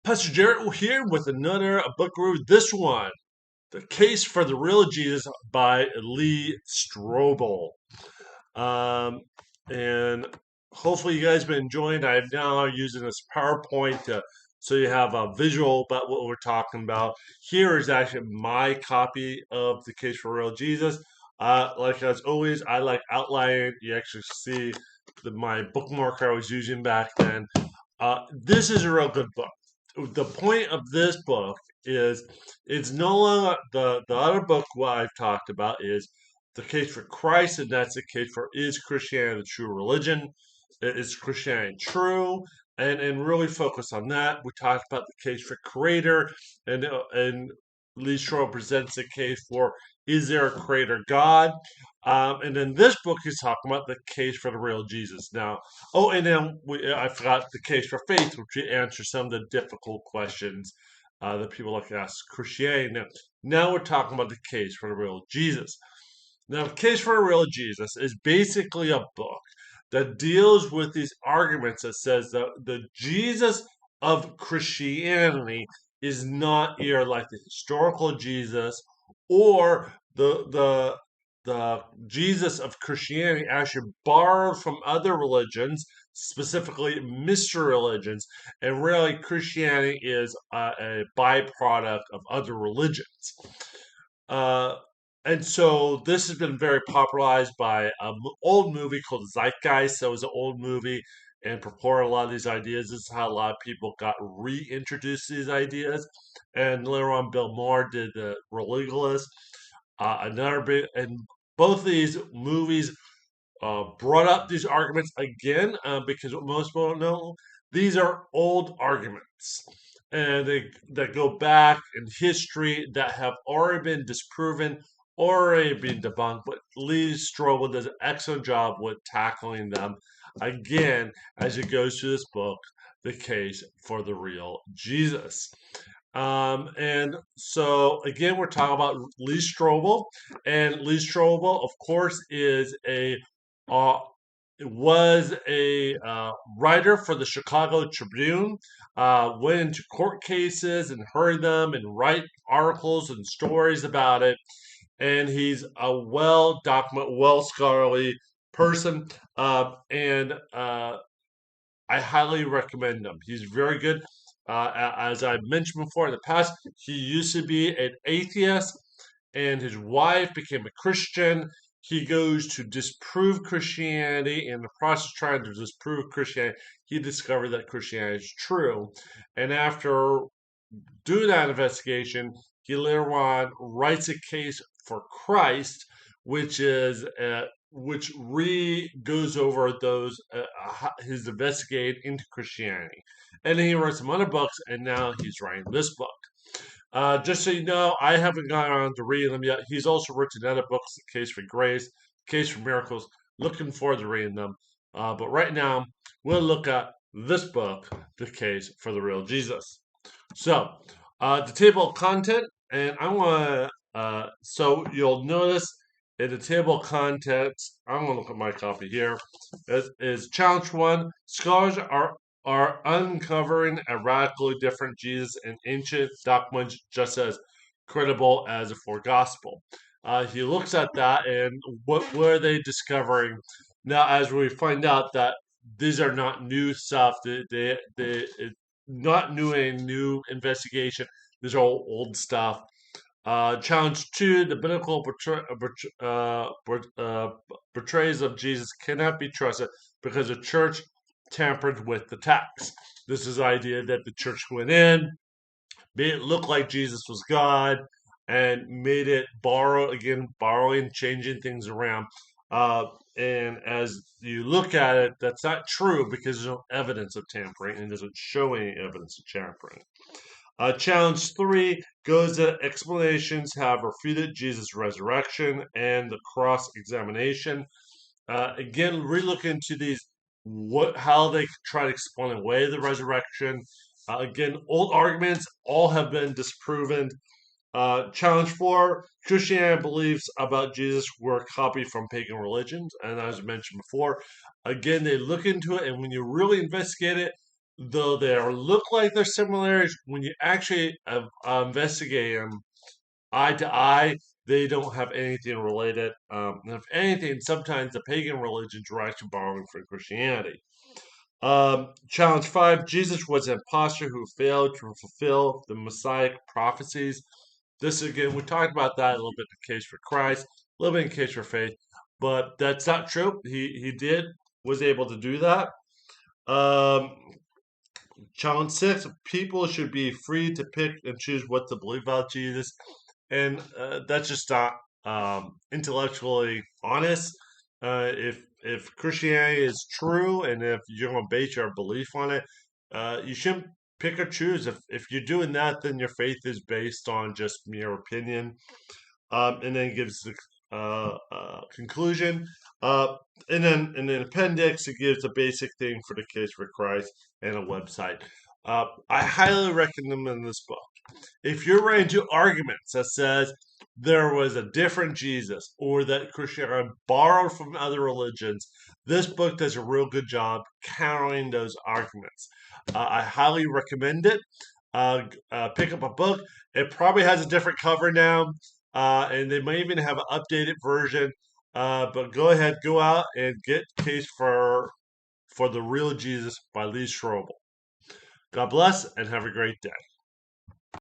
Pastor Jarrett here with another book review. This one, The Case for the Real Jesus by Lee Strobel. Um, and hopefully you guys have been enjoying. I'm now using this PowerPoint so you have a visual about what we're talking about. Here is actually my copy of The Case for Real Jesus. Like as always, I like outlining. You actually see my bookmarker I was using back then. This is a real good book. The point of this book is it's no longer the other book what I've talked about is the case for Christ, and that's the case for is Christianity the true religion? Is Christianity true? And really focus on that. We talked about the case for Creator, and Lee Strobel presents the case for is there a Creator God? And then this book is talking about the case for the real Jesus. Now, oh, and then I forgot the case for faith, which answers some of the difficult questions that people like to ask Christianity. Now we're talking about the case for the real Jesus. Now, the case for the real Jesus is basically a book that deals with these arguments that says that the Jesus of Christianity is not either like the historical Jesus or the Jesus of Christianity actually borrowed from other religions, specifically mystery religions, and really Christianity is a byproduct of other religions. Uh, and so this has been very popularized by an old movie called Zeitgeist. That was an old movie and purported a lot of these ideas. This is how a lot of people got reintroduced to these ideas. And later on, Bill Maher did the Religulous. Another big, and both of these movies brought up these arguments again because what most people don't know, these are old arguments. And they that go back in history that have already been disproven, already been debunked. But Lee Strobel does an excellent job with tackling them again as he goes through this book, The Case for the Real Jesus. And so again, we're talking about Lee Strobel, and Lee Strobel, of course, is a uh, was a writer for the Chicago Tribune. Went into court cases and heard them and write articles and stories about it. And he's a well documented, well scholarly person. And I highly recommend him. He's very good. As I mentioned before in the past, he used to be an atheist, and his wife became a Christian. He goes to disprove Christianity. In the process of trying to disprove Christianity, he discovered that Christianity is true. And after doing that investigation, he later on writes a case for Christ, which is which goes over those his investigate into Christianity, and then he wrote some other books, and now he's writing this book. Just so you know, I haven't gotten around to reading them yet. He's also written other books, The Case for Grace, Case for Miracles. Looking forward to reading them. But right now, we'll look at this book, The Case for the Real Jesus. So, the table of content, and I want to, so you'll notice in the table of contents, I'm going to look at my copy here, is challenge one. Scholars are uncovering a radically different Jesus in ancient documents just as credible as the four gospel. He looks at that and what were they discovering? Now, as we find out that these are not new stuff, not new investigation. These are all old stuff. Challenge two: the biblical portrays of Jesus cannot be trusted because the church tampered with the text. This is the idea that the church went in, made it look like Jesus was God, and made it borrowing, changing things around. And as you look at it, that's not true because there's no evidence of tampering and doesn't show any evidence of tampering. Challenge three goes that explanations have refuted Jesus' resurrection and the cross examination. Again, relook into these, how they try to explain away the resurrection. Again, old arguments all have been disproven. Challenge four: Christianity beliefs about Jesus were copied from pagan religions, and as I mentioned before, again they look into it, and when you really investigate it, though they look like they're similarities, when you actually investigate them eye to eye, they don't have anything related. And if anything, sometimes the pagan religions were actually borrowing from Christianity. Challenge 5: Jesus was an impostor who failed to fulfill the Messiah prophecies. This again, we talked about that a little bit in the case for Christ, a little bit in case for faith, but that's not true. He was able to do that. Um, Challenge 6: people should be free to pick and choose what to believe about Jesus, and that's just not intellectually honest. If Christianity is true, and if you're going to base your belief on it, you shouldn't pick or choose. If you're doing that, then your faith is based on just mere opinion, and then gives the conclusion. Uh, and then in the appendix, it gives a basic thing for the case for Christ and a website. I highly recommend this book. If you're running into arguments that says there was a different Jesus or that Christianity borrowed from other religions, this book does a real good job countering those arguments. I highly recommend it. Pick up a book. It probably has a different cover now, and they may even have an updated version. But go ahead, go out and get Case for the Real Jesus by Lee Strobel. God bless and have a great day.